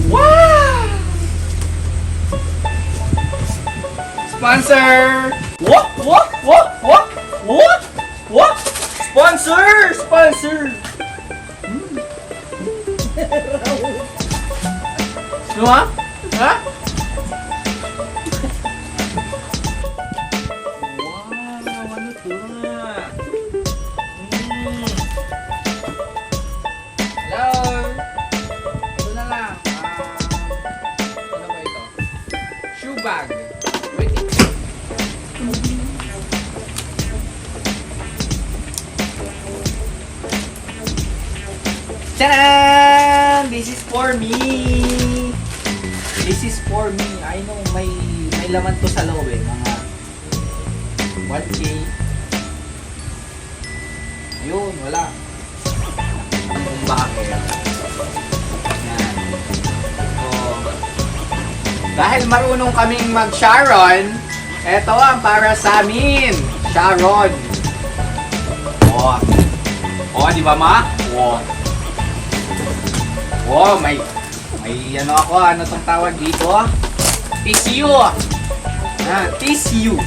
Wow! Sponsor! What? Sponsor! Diba? Ha? Wow, ano to? Hello? Ito na lang. Ano ba ito? Shoe bag. Wait. Tadaan! This is for me. This is for me. I know may laman to sa loob eh. Mga 1K. Yun, wala. Kung bakit. Yan. So, dahil marunong kaming mag-Sharon, eto ang para sa amin. Sharon. Oh, di ba ma? Oh, may ano ako, ano tong tawag dito? Tissue. Tissue.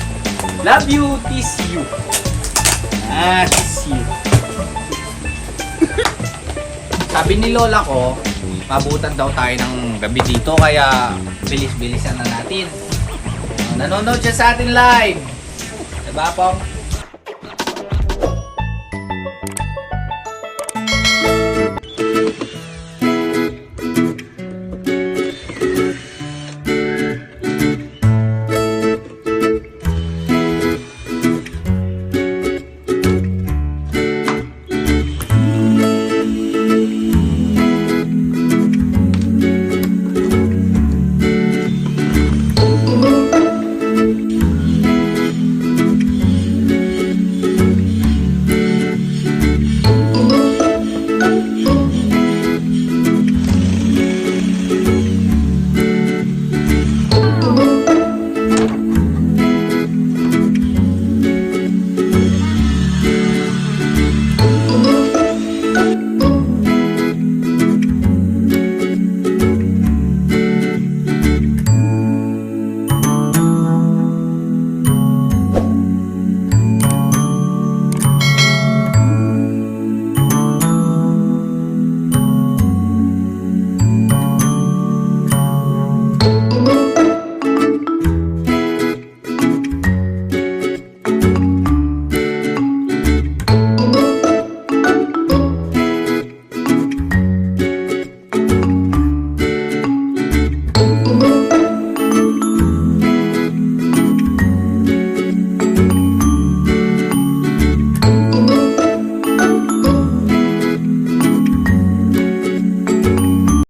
Love you, tissue. Tissue. Sabi ni lola ko, mabutan daw tayo ng gabi dito, kaya bilis-bilisan na natin. Nanonood siya sa atin live. Diba, Pong?